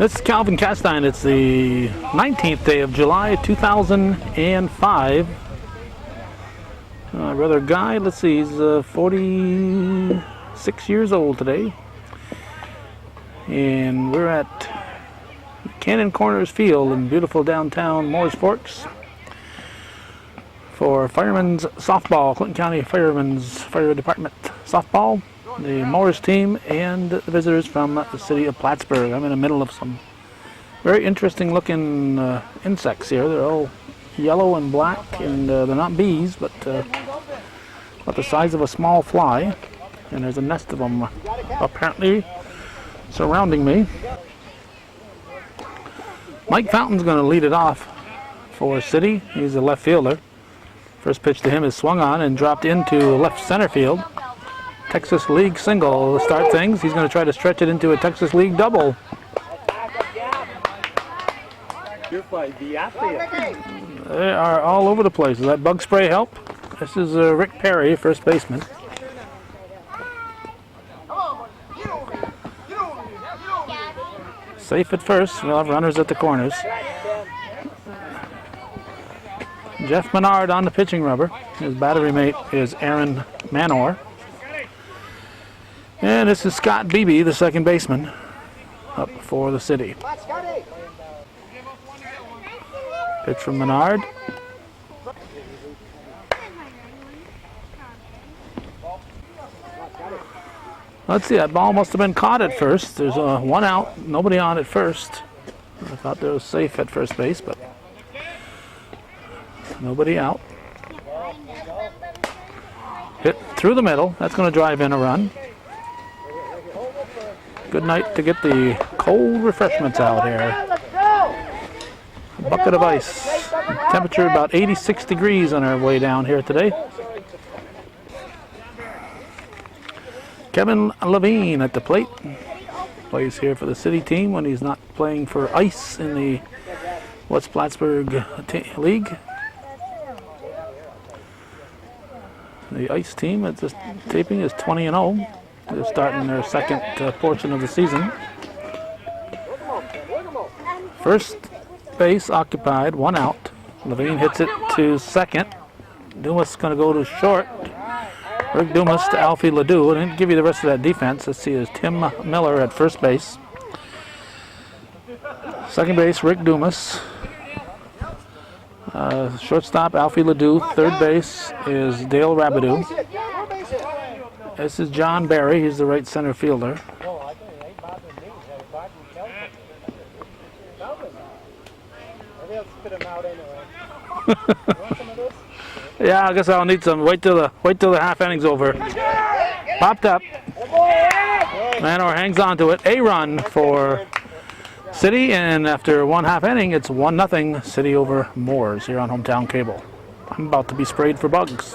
This is Calvin Castine. It's the 19th day of July, 2005. My brother Guy, let's see, he's 46 years old today. And we're at Cannon Corners Field in beautiful downtown Mooers Forks for Firemen's Softball, Clinton County Firemen's Fire Department Softball. The Mooers team and the visitors from the city of Plattsburgh. I'm in the middle of some very interesting looking insects here. They're all yellow and black, and they're not bees, but about the size of a small fly. And there's a nest of them apparently surrounding me. Mike Fountain's going to lead it off for City. He's a left fielder. First pitch to him is swung on and dropped into left center field. Texas League single to start things. He's going to try to stretch it into a Texas League double. They are all over the place. Does that bug spray help? This is Rick Perry, first baseman. Safe at first. We'll have runners at the corners. Jeff Menard on the pitching rubber. His battery mate is Aaron Manor. And this is Scott Beebe, the second baseman, up for the City. Pitch from Menard. Let's see, that ball must have been caught at first. There's one out, nobody on at first. I thought they were safe at first base, but nobody out. Hit through the middle. That's going to drive in a run. Good night to get the cold refreshments out here. A bucket of ice. Temperature about 86 degrees on our way down here today. Kevin Levine at the plate. Plays here for the City team when he's not playing for Ice in the West Plattsburgh League. The Ice team at this taping is 20-0. They're starting their second portion of the season. First base occupied, one out. Levine hits it to second. Dumas going to go to short. Rick Dumas to Alfie Ledoux. I didn't give you the rest of that defense. Let's see, there's Tim Miller at first base. Second base, Rick Dumas. Shortstop, Alfie Ledoux. Third base is Dale Rabideau. This is John Barry. He's the right center fielder. Yeah, I guess I'll need some. Wait till the half inning's over. Popped up. Manor hangs on to it. A run for City, and after one half inning, it's 1-0 City over Mooers here on Hometown Cable. I'm about to be sprayed for bugs.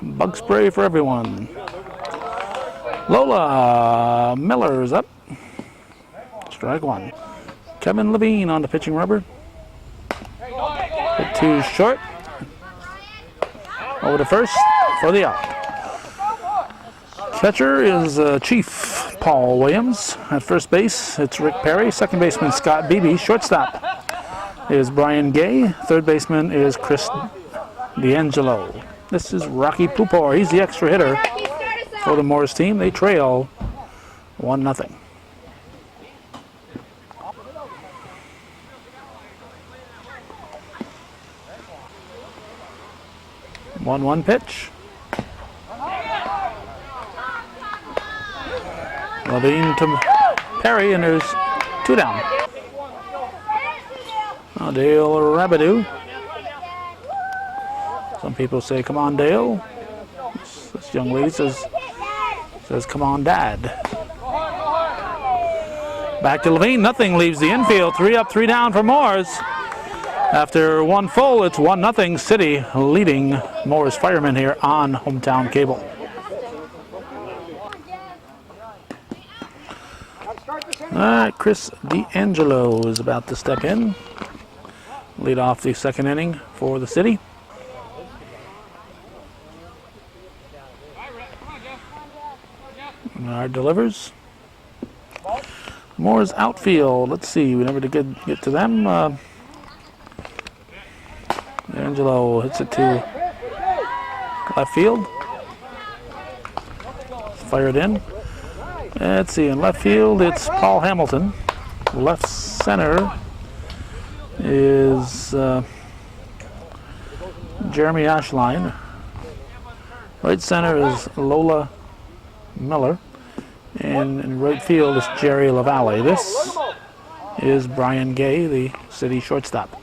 Bug spray for everyone. Lola Miller's up. Strike one. Kevin Levine on the pitching rubber. Hit to short. Over to first for the out. Catcher is Chief Paul Williams. At first base, it's Rick Perry. Second baseman, Scott Beebe. Shortstop is Brian Gay. Third baseman is Chris D'Angelo. This is Rocky Pupor. He's the extra hitter for the Mooers team. They trail 1-0. 1-1 pitch. Levine to Perry, and there's two down. Now Dale Rabideau. Some people say, "Come on, Dale." This young lady says, "Come on, Dad." Back to Levine. Nothing leaves the infield. 3 up, 3 down for Mooers. After one full, it's 1-0 City leading Mooers Firemen here on Hometown Cable. All right, Chris D'Angelo is about to step in. Lead off the second inning for the City. Bernard delivers. Mooers outfield. Let's see. We never did get to them. Angelo hits it to left field. Fired in. Let's see. In left field, it's Paul Hamilton. Left center is Jeremy Ashline. Right center is Lola Miller. And in right field is Jerry LaValle. This is Brian Gay, the city shortstop.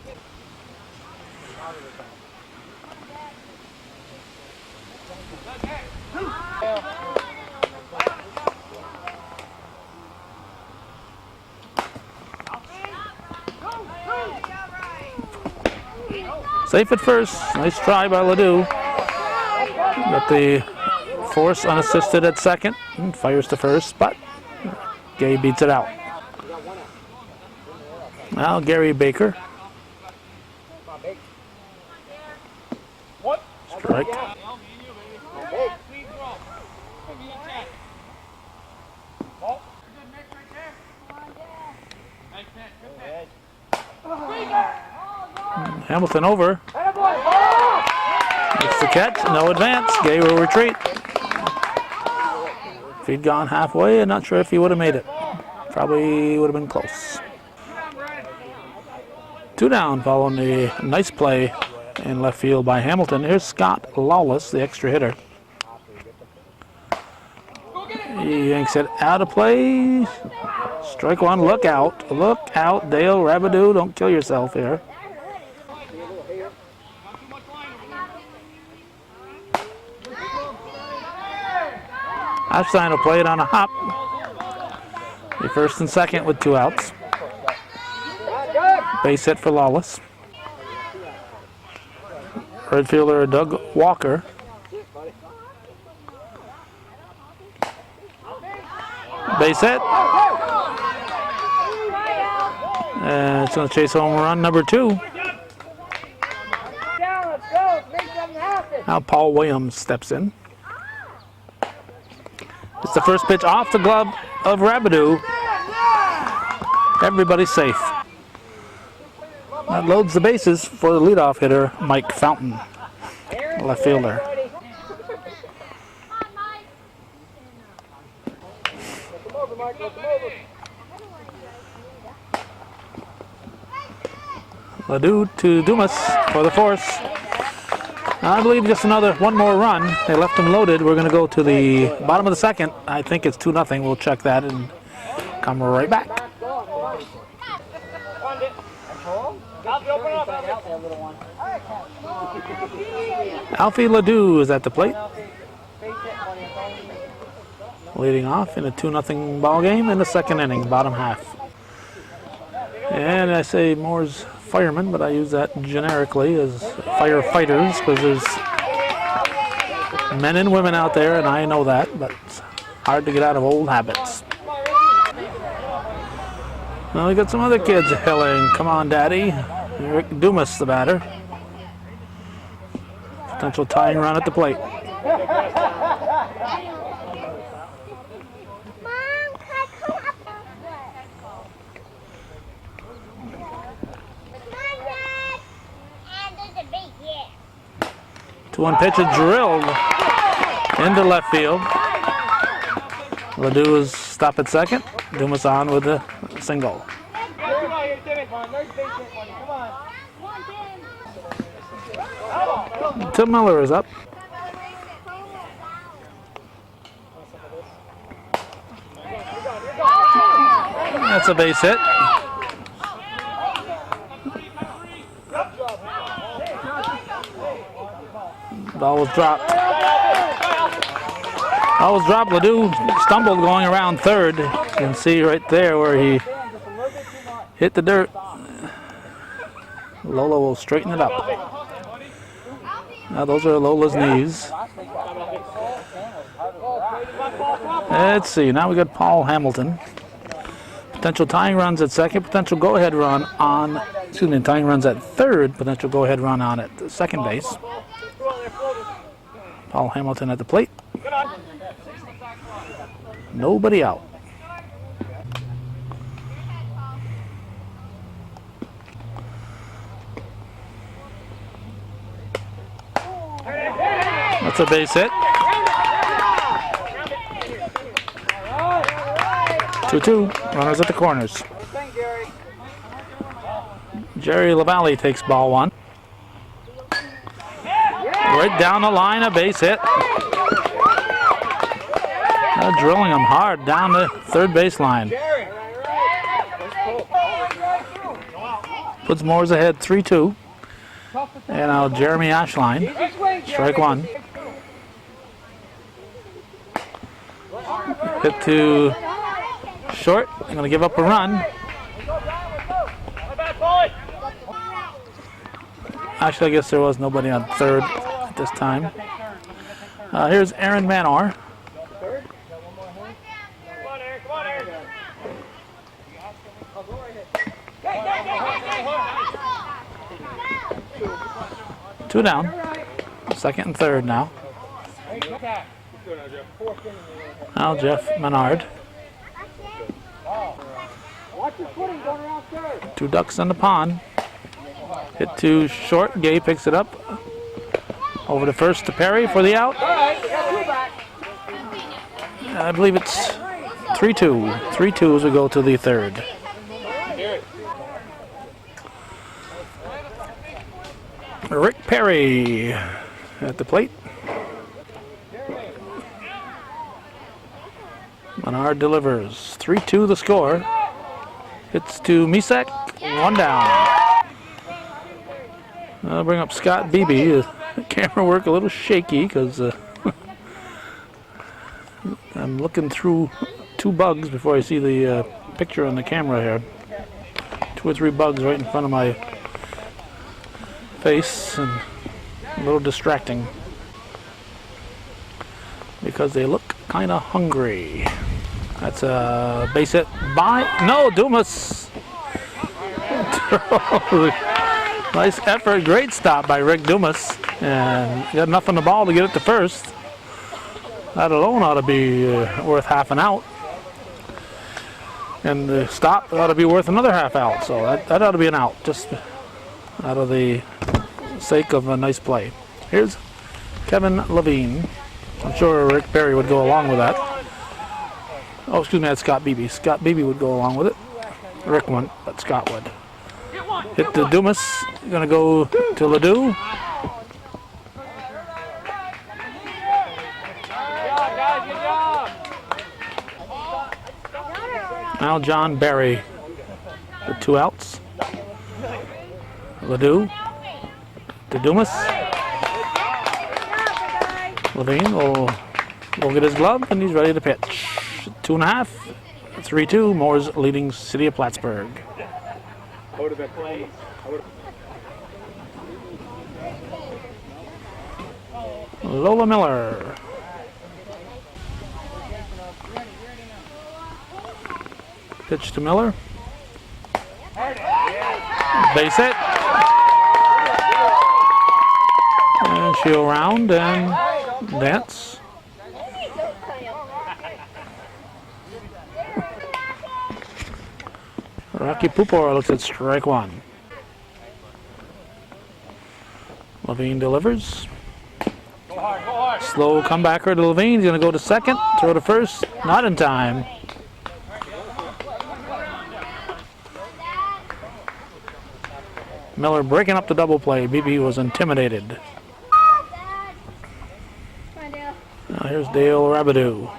Safe at first. Nice try by Ledoux. Got the force unassisted at second and fires to first, but Gay beats it out. Now Gary Baker. Strike. Hamilton over. It's the catch, no advance. Gay will retreat. If he'd gone halfway, I'm not sure if he would have made it. Probably would have been close. 2 down following the nice play in left field by Hamilton. Here's Scott Lawless, the extra hitter. He yanks it out of play. Strike one, look out. Look out, Dale Rabideau, don't kill yourself here. Ashline will play it on a hop. The first and second with 2 outs. Base hit for Lawless. Right fielder Doug Walker. Base hit. And it's going to chase home run number 2. Now Paul Williams steps in. It's the first pitch off the glove of Rabideau. Everybody's safe. That loads the bases for the leadoff hitter, Mike Fountain, left fielder. Ledoux to Dumas for the force. I believe just one more run. They left him loaded. We're going to go to the bottom of the second. I think it's 2-0. We'll check that and come right back. Alfie Ledoux is at the plate. Leading off in a 2-0 ball game in the second inning, bottom half. And I say Mooers firemen, but I use that generically as firefighters because there's men and women out there, and I know that, but it's hard to get out of old habits. Well, we got some other kids yelling, "Come on, Daddy." Rick Dumas, the batter. Potential tying run at the plate. One pitch is drilled into left field. Ledoux is stop at second. Dumas on with a single. Tim Miller is up. That's a base hit. Ball was dropped. Ball was dropped. Ledoux stumbled going around third. You can see right there where he hit the dirt. Lola will straighten it up. Now those are Lola's knees. Let's see. Now we got Paul Hamilton. Potential tying runs at second. Potential go-ahead run on. Excuse me. Tying runs at third. Potential go-ahead run on at second base. Paul Hamilton at the plate. Nobody out. That's a base hit. 2-2. Runners at the corners. Jerry LaValle takes ball one. Right down the line, a base hit. Drilling him hard down the third baseline. Puts Mooers ahead 3-2. And now Jeremy Ashline. Strike one. Hit to short. I'm going to give up a run. Actually, I guess there was nobody on third at this time. Here's Aaron Manor. Two down. Second and third now. Now Jeff Menard. Two ducks in the pond. Hit to short. Gay picks it up. Over to first to Perry for the out. I believe it's 3-2. 3-2 as we go to the third. Rick Perry at the plate. Menard delivers. 3-2 the score. Hits to Misak. One down. I'll bring up Scott Beebe. The camera work a little shaky because I'm looking through two bugs before I see the picture on the camera here. 2 or 3 bugs right in front of my face and a little distracting because they look kind of hungry. That's a base hit by, no, Dumas. Nice effort, great stop by Rick Dumas, and got enough on the ball to get it to first. That alone ought to be worth half an out, and the stop ought to be worth another half out, so that ought to be an out, just out of the sake of a nice play. Here's Kevin Levine. I'm sure Rick Perry would go along with that. Oh, excuse me, that's Scott Beebe. Scott Beebe would go along with it. Rick wouldn't, but Scott would. Hit to Dumas. Gonna go to Ledoux. Now John Barry with 2 outs. Ledoux to Dumas. Levine will get his glove and he's ready to pitch. 2.5, 3-2. Mooers leading City of Plattsburgh. Lola Miller. Pitch to Miller. Base hit. And she'll round and dance. Rocky Pupor looks at strike one. Levine delivers. Slow comebacker to Levine. He's going to go to second. Throw to first. Not in time. Miller breaking up the double play. BB was intimidated. Now here's Dale Rabideau.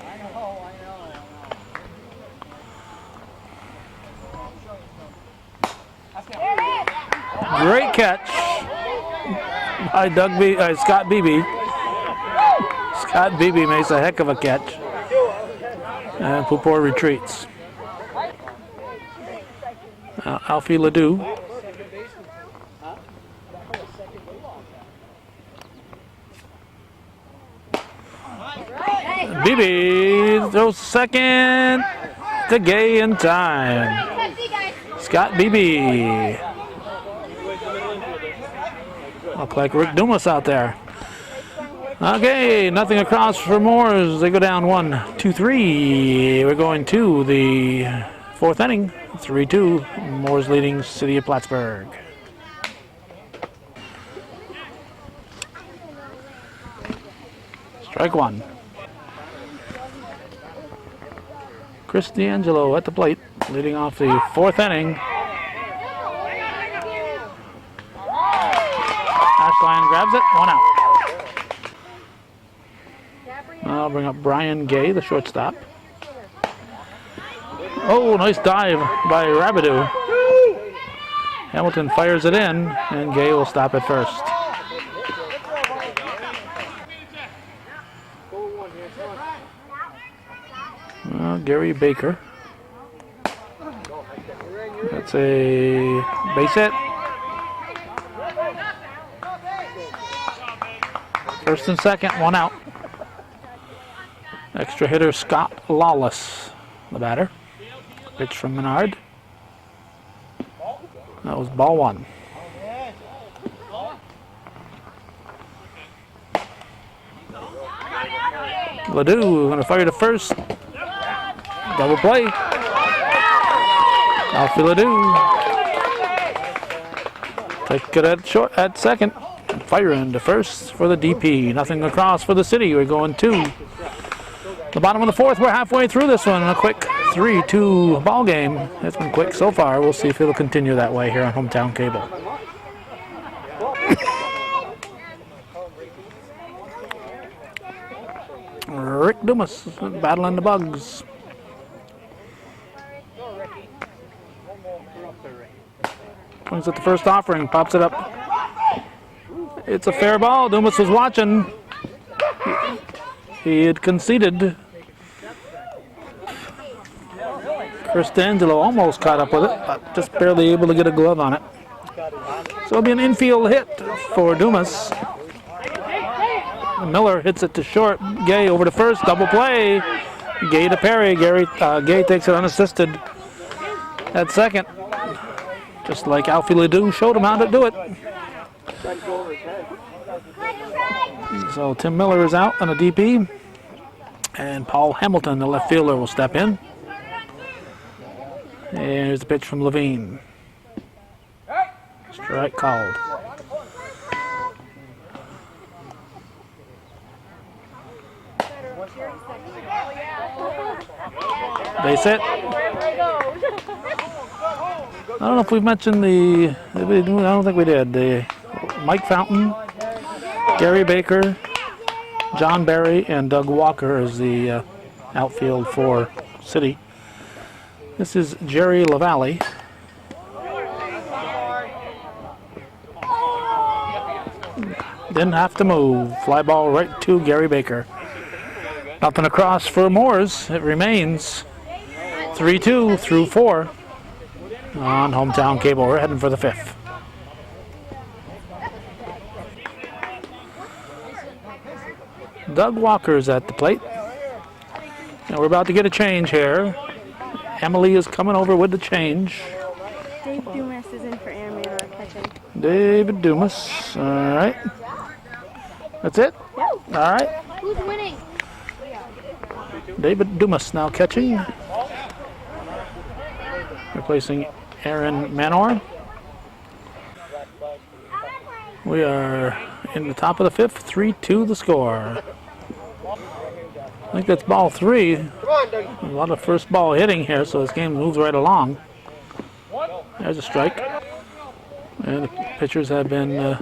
Great catch by Scott Beebe. Scott Beebe makes a heck of a catch. And Pupor retreats. Alfie Ledoux. Beebe throws second to Gay in time. Scott Beebe. Look like Rick Dumas out there. Okay, nothing across for Mooers. They go down 1-2-3. We're going to the fourth inning. 3-2. Mooers leading City of Plattsburgh. Strike one. Chris D'Angelo at the plate, leading off the fourth inning. Ashline grabs it, 1 out. I'll bring up Brian Gay, the shortstop. Oh, nice dive by Rabideau. Hamilton fires it in, and Gay will stop at first. Gary Baker. That's a base hit. First and second, 1 out. Extra hitter Scott Lawless, the batter. Pitch from Menard. That was ball one. Ledoux going to fire to first. Double play. Alfie Ledoux. Take it at second. Fire into first for the DP. Nothing across for the City. We're going to the bottom of the fourth. We're halfway through this one. A quick 3-2 ball game. It's been quick so far. We'll see if it'll continue that way here on Hometown Cable. Rick Dumas battling the bugs. Swings at the first offering, pops it up. It's a fair ball. Dumas was watching. He had conceded. Chris D'Angelo almost caught up with it, but just barely able to get a glove on it. So it'll be an infield hit for Dumas. Miller hits it to short. Gay over to first. Double play. Gay to Perry. Gay takes it unassisted at second. Just like Alfie Ledoux showed him how to do it. So Tim Miller is out on a DP. And Paul Hamilton, the left fielder, will step in. And here's the pitch from Levine. Strike called. Base hit. I don't know if we've mentioned I don't think we did. The Mike Fountain, Gary Baker, John Barry, and Doug Walker is the outfield for City. This is Jerry LaValle. Didn't have to move. Fly ball right to Gary Baker. Nothing across for Mooers. It remains 3-2 through 4 on Hometown Cable. We're heading for the fifth. Doug Walker's at the plate. And we're about to get a change here. Emily is coming over with the change. Dave Dumas is in for airman or catching. David Dumas. All right. That's it? Yep. All right. Who's winning? David Dumas now catching. Replacing Aaron Manor. We are in the top of the fifth, 3-2 the score. I think that's ball 3. A lot of first ball hitting here, so this game moves right along. There's a strike. And the pitchers have been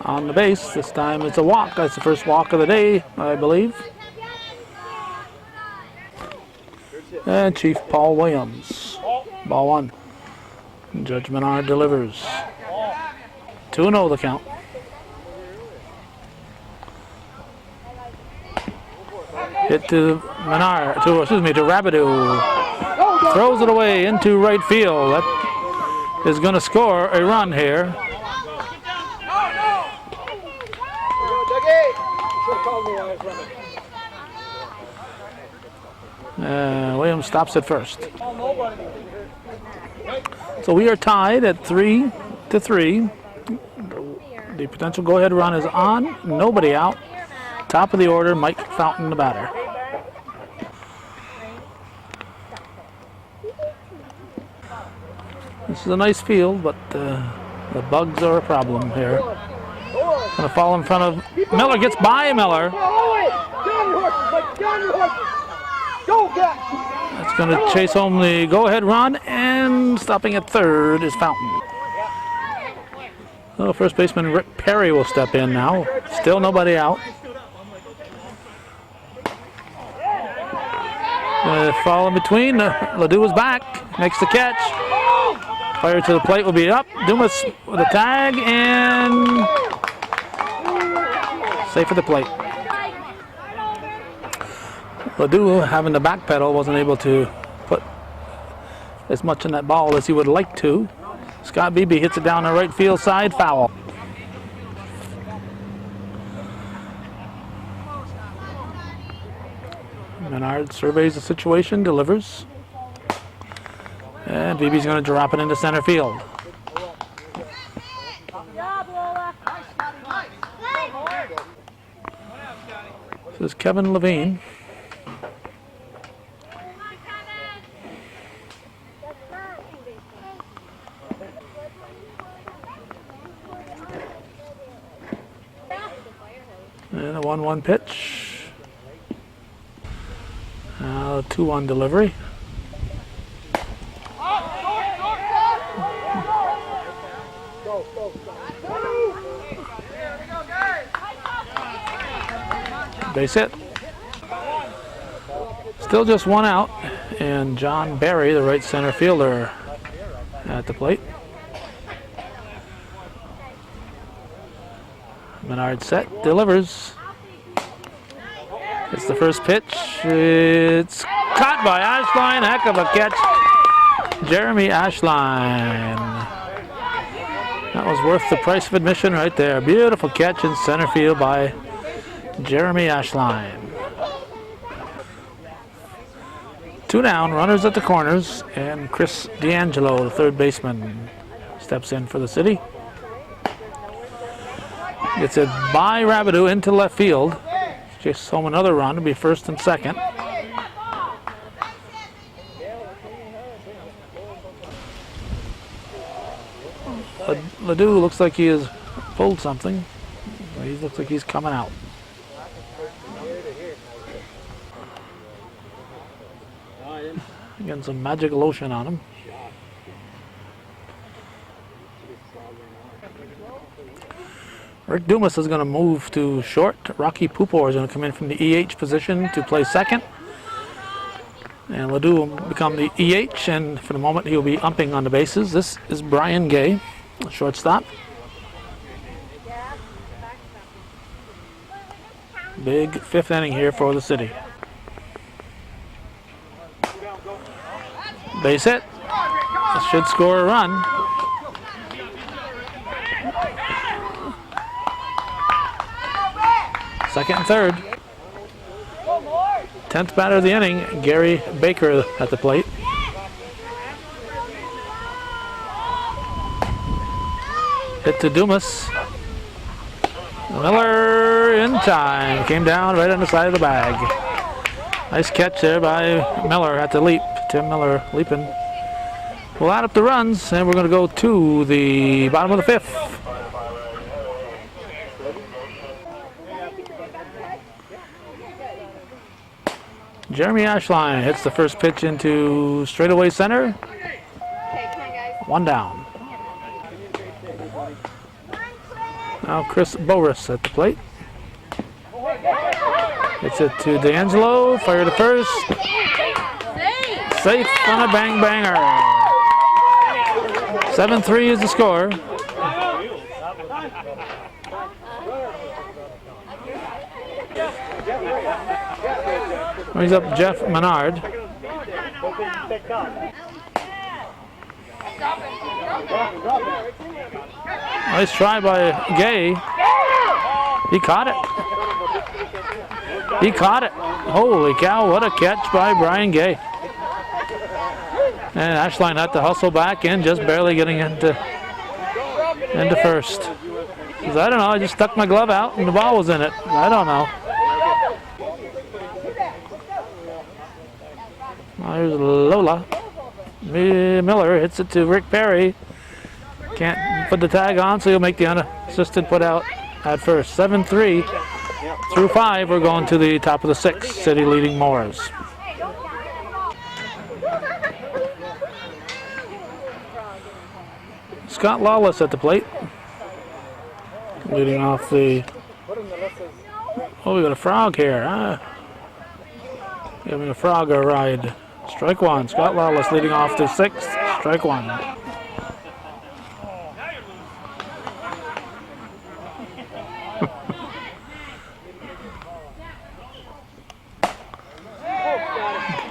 on the base. This time it's a walk. That's the first walk of the day, I believe. And Chief Paul Williams. Ball 1. Judge Menard delivers. 2-0 the count. Hit to Menard, to Rabideau. Throws it away into right field. That is going to score a run here. Williams stops at first. So we are tied at 3-3. The potential go-ahead run is on. Nobody out. Top of the order, Mike Fountain, the batter. This is a nice field, but the bugs are a problem here. Gonna fall in front of Miller. Gets by Miller. That's gonna chase home the go-ahead run, and stopping at third is Fountain. So first baseman Rick Perry will step in now. Still nobody out. Fall in between. Ledoux is back. Makes the catch. Fire to the plate will be up. Dumas with a tag and safe at the plate. Ledoux, having to backpedal, wasn't able to put as much in that ball as he would like to. Scott Beebe hits it down the right field side, foul. Menard surveys the situation, delivers. And Beebe's going to drop it into center field. This is Kevin Levine. And a 1-1 pitch. Now 2-1 delivery. Base hit. Still just one out, and John Barry, the right center fielder, at the plate. Menard set, delivers. It's the first pitch. It's caught by Ashline. Heck of a catch. Jeremy Ashline. That was worth the price of admission right there. Beautiful catch in center field by Jeremy Ashline. 2 down, runners at the corners, and Chris D'Angelo, the third baseman, steps in for the city. Gets it by Rabideau into left field. Just home another run to be first and second. Ledoux looks like he has pulled something. He looks like he's coming out. Getting some magic lotion on him. Rick Dumas is going to move to short. Rocky Pupor is going to come in from the EH position to play second. And Ledoux will become the EH, and for the moment he'll be umping on the bases. This is Brian Gay, shortstop. Big 5th inning here for the city. Base hit. This should score a run. Second and third. 10th batter of the inning, Gary Baker at the plate. Hit to Dumas. Miller in time. Came down right on the side of the bag. Nice catch there by Miller at the leap. Tim Miller leaping. We'll add up the runs, and we're going to go to the bottom of the 5th. Jeremy Ashline hits the first pitch into straightaway center. 1 down. Now Chris Boris at the plate. Hits it to D'Angelo. Fire to first. Safe on a bang banger. 7-3 is the score. Brings up Jeff Menard. Nice try by Gay. He caught it. He caught it. Holy cow, what a catch by Brian Gay. And Ashline had to hustle back in, just barely getting into first. Because I don't know, I just stuck my glove out and the ball was in it. I don't know. Here's Lola. Miller hits it to Rick Perry. Can't put the tag on, so he'll make the unassisted put out at first. 7-3 through 5. We're going to the top of the 6th. City leading Mooers. Scott Lawless at the plate. Leading off the... Oh, we got a frog here. Giving a frog a ride. Strike one. Scott Lawless leading off the 6th. Strike one.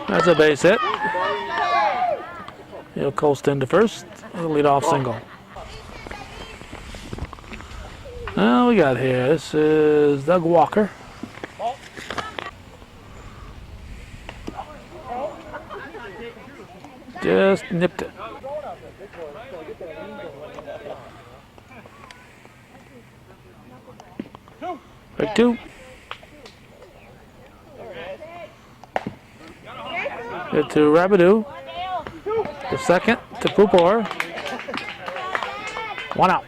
That's a base hit. He'll coast into first. He'll lead off single. Now we got here. This is Doug Walker. Just nipped it. Break 2. Hit to Rabidou. The second to Pupor. 1 out.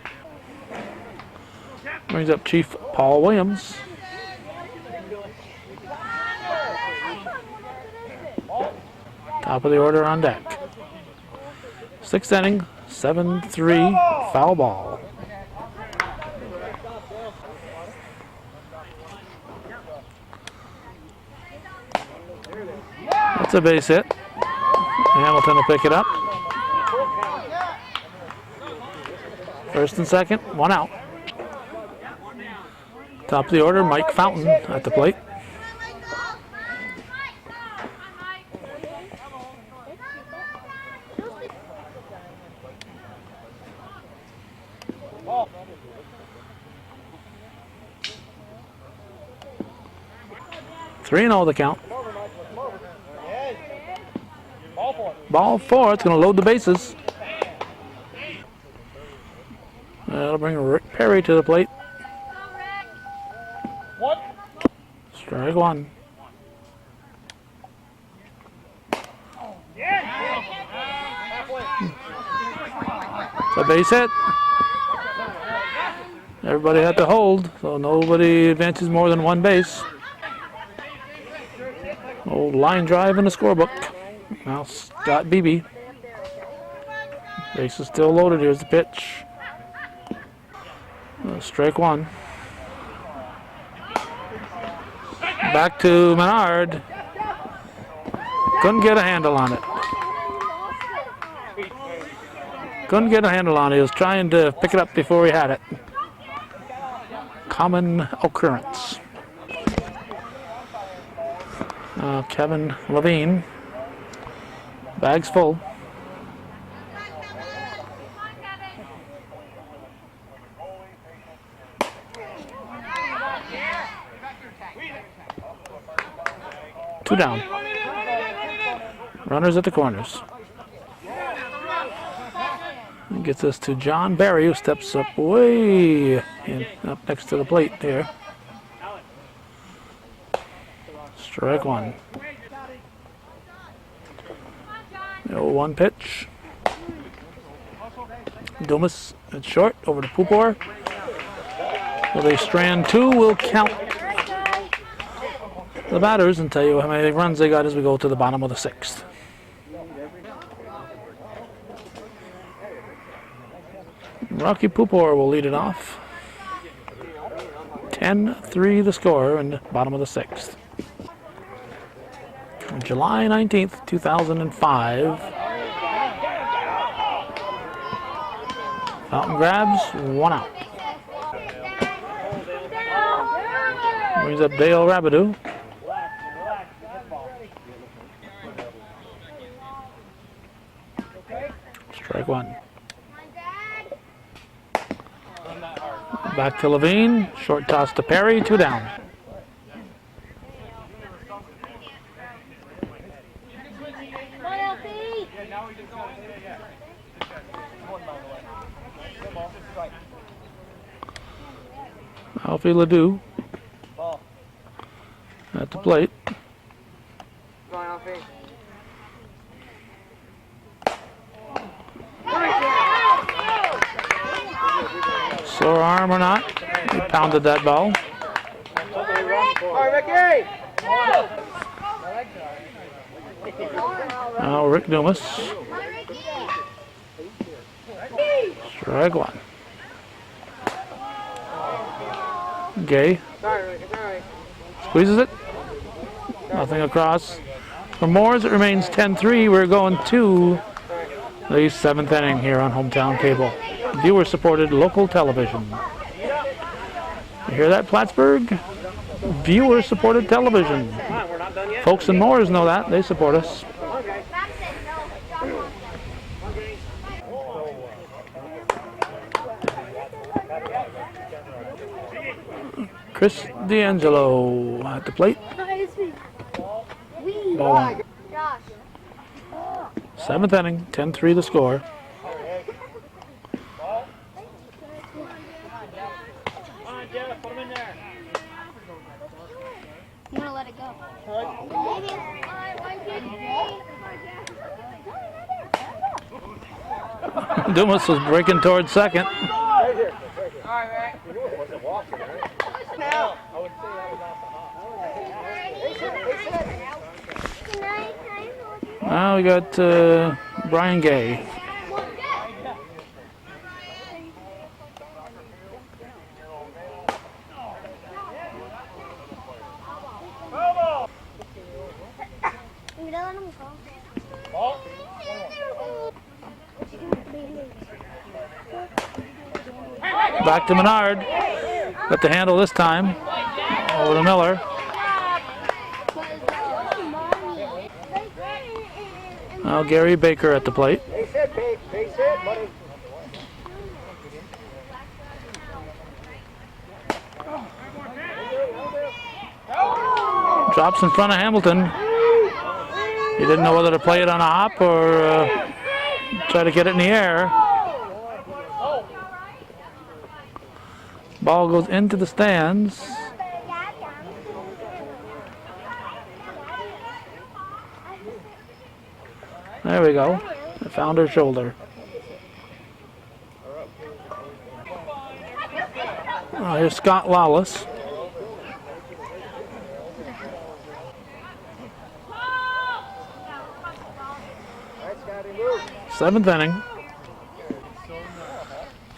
Brings up Chief Paul Williams. Top of the order on deck. 6th inning, 7-3 foul ball. That's a base hit. Hamilton will pick it up. 1st and 2nd, 1 out. Top of the order, Mike Fountain at the plate. Three and 0 the count. Ball 4. It's going to load the bases. That'll bring Rick Perry to the plate. Strike 1. It's a base hit. Everybody had to hold, so nobody advances more than 1 base. Old line drive in the scorebook. Now Scott Beebe. Base is still loaded. Here's the pitch. Strike 1. Back to Menard. Couldn't get a handle on it. Couldn't get a handle on it. He was trying to pick it up before he had it. Common occurrence. Kevin Levine. Bags full. Two down. Runners at the corners. And gets us to John Barry, who steps up way in, up next to the plate there. Strike 1. The 0-1 pitch. Dumas at short over to Pupor. With a strand 2 will count the batters and tell you how many runs they got as we go to the bottom of the 6th. Rocky Pupor will lead it off. 10-3 the score in the bottom of the 6th. On July 19th, 2005. Fountain grabs, 1 out. Brings up Dale Rabidou. Strike 1. Back to Levine. Short toss to Perry. 2 down. Alfie Ledoux at the plate. Sore arm or not, he pounded that ball. Now Rick Dumas. Strike one. Gay. Squeezes it. Nothing across. For Mooers, it remains 10-3. We're going to the 7th inning here on Hometown Cable. Viewer-supported local television. You hear that, Plattsburgh? Viewer-supported television. Folks in Mooers know that. They support us. Chris D'Angelo at the plate. Ball one. 7th inning, 10-3 the score. You want to let it go? Dumas was breaking towards second. Now we got Brian Gay. Back to Menard. Got the handle this time. Over to Miller. Now Gary Baker at the plate. Drops in front of Hamilton. He didn't know whether to play it on a hop or try to get it in the air. Ball goes into the stands. There we go. I found her shoulder. Oh, here's Scott Lawless. Seventh inning.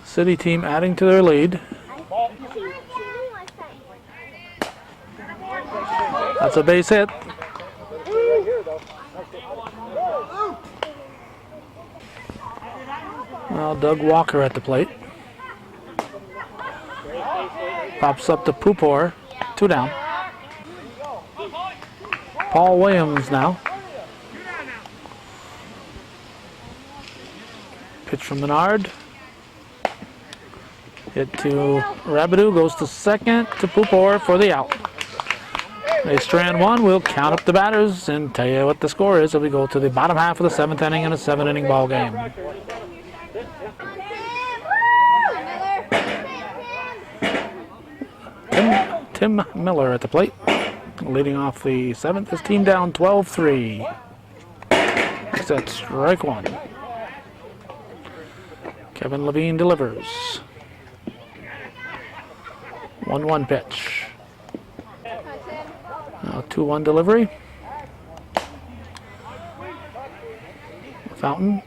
City team adding to their lead. That's a base hit. Now Doug Walker at the plate. Pops up to Pupor. 2 down. Paul Williams now. Pitch from Menard. Hit to Rabideau. Goes to second to Pupor for the out. They strand one. We'll count up the batters and tell you what the score is as we go to the bottom half of the 7th inning in a 7-inning ball game. Tim Miller at the plate, leading off the 7th. His team down 12-3. That's strike one. Kevin Levine delivers. 1-1 pitch. Now 2-1 delivery. Fountain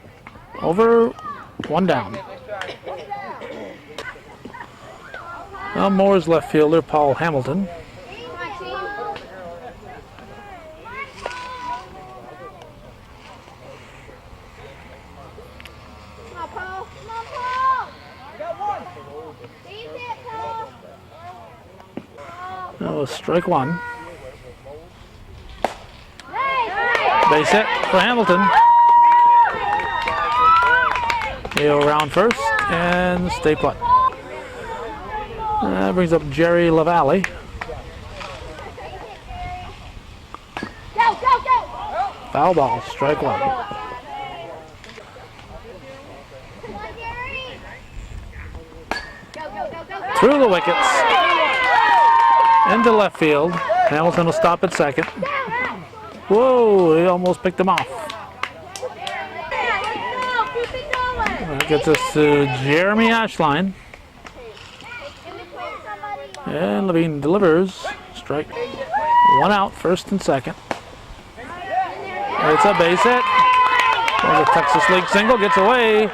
over. 1 down. Now Mooers left fielder Paul Hamilton. That was strike one. Base hit for Hamilton. He'll round first and stay put. That brings up Jerry LaValle. Foul ball, strike one. Through the wickets. Into left field. Hamilton will stop at second. Whoa, he almost picked him off. That gets us to Jeremy Ashline. And Levine delivers. Strike. 1 out, first and second. It's a base hit. There's a Texas League single, gets away.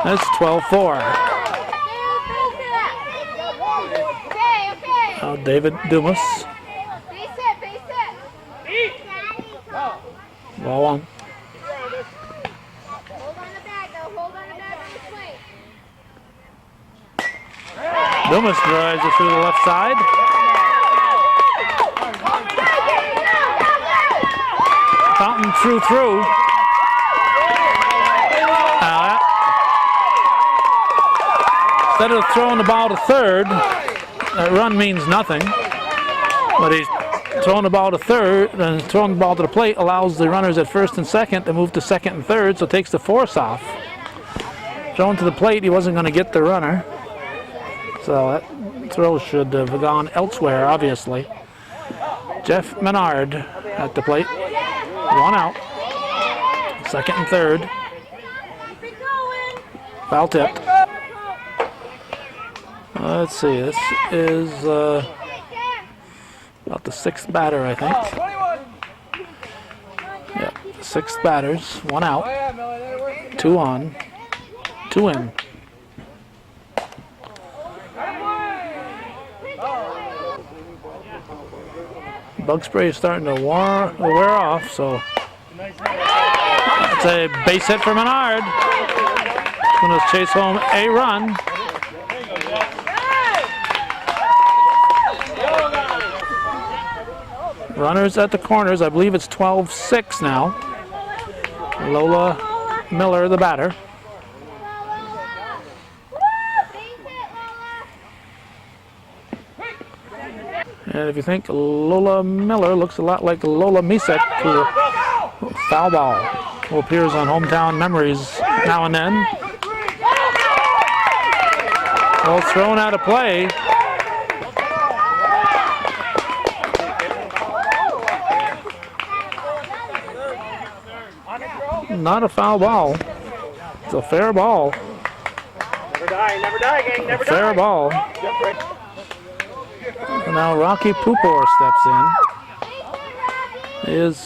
That's 12-4. Now David Dumas. Ball on. Dumas drives it through the left side. Fountain through. Now instead of throwing the ball to third, that run means nothing. But he's throwing the ball to third, and throwing the ball to the plate allows the runners at first and second to move to second and third, so it takes the force off. Throwing to the plate, he wasn't going to get the runner. So that throw should have gone elsewhere, obviously. Jeff Menard at the plate. 1 out. Second and third. Foul tipped. Let's see, this is about the 6th batter, I think. Yep, 6th batters. 1 out. 2 on. 2 in. Bug spray is starting to wear off, so it's a base hit for Menard. Going to chase home a run. Runners at the corners. I believe it's 12-6 now. Lola Miller, the batter. And if you think Lola Miller looks a lot like Lola Misek, who foul ball, who appears on Hometown Memories now and then. Well, thrown out of play. Not a foul ball. It's a fair ball. Never die, gang, never die. Fair ball. And now Rocky Pupor steps in. Is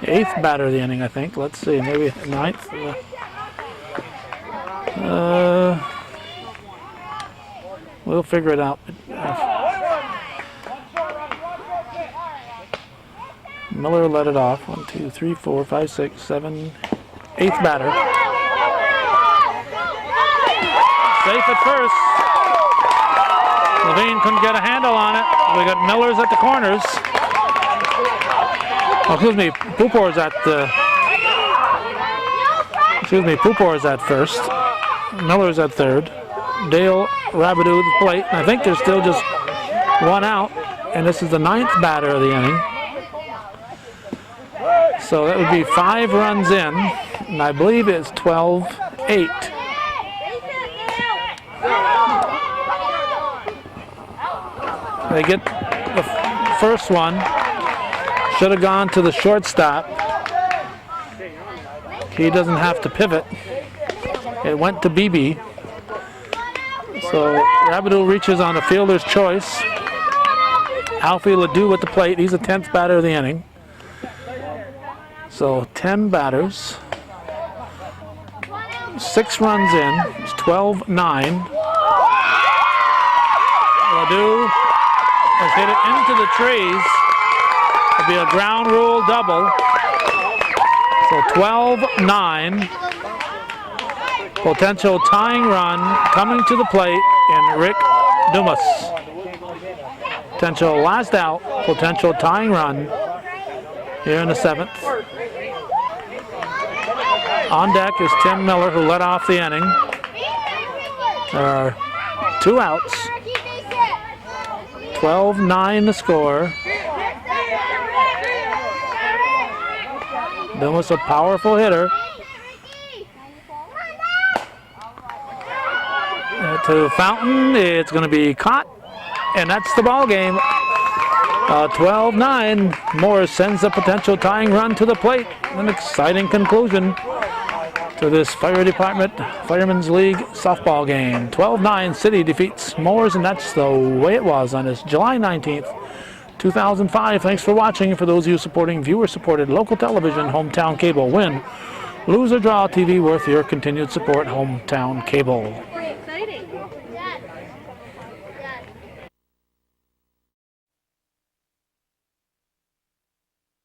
8th batter of the inning, I think. Let's see, maybe 9th. We'll figure it out. Miller let it off. 1, 2, 3, 4, 5, 6, 7. 8th batter. Safe at first. Levine couldn't get a handle on it. We got Miller's at the corners. Oh, excuse me, Pupor's at the. Excuse me, Pupor's at first. Miller's at third. Dale Rabideau at the plate. I think there's still just 1 out, and this is the 9th batter of the inning. So that would be 5 runs in, and I believe it's 12-8. They get the first one. Should have gone to the shortstop. He doesn't have to pivot. It went to BB. So Rabideau reaches on a fielder's choice. Alfie Ledoux at the plate. He's the 10th batter of the inning. So 10 batters. 6 runs in. It's 12-9. Ledoux has hit it into the trees. It'll be a ground rule double. So 12-9. Potential tying run coming to the plate in Rick Dumas. Potential last out. Potential tying run here in the 7th. On deck is Tim Miller, who led off the inning. There are 2 outs. 12-9 the score. Dumas a powerful hitter. To Fountain, it's going to be caught, and that's the ball game. 12-9. Mooers sends a potential tying run to the plate. An exciting conclusion to this Fire Department Firemen's League softball game. 12-9 City defeats Mooers, and that's the way it was on this July 19th, 2005. Thanks for watching. For those of you supporting viewer-supported local television, Hometown Cable. Win, lose or draw TV worth your continued support, Hometown Cable.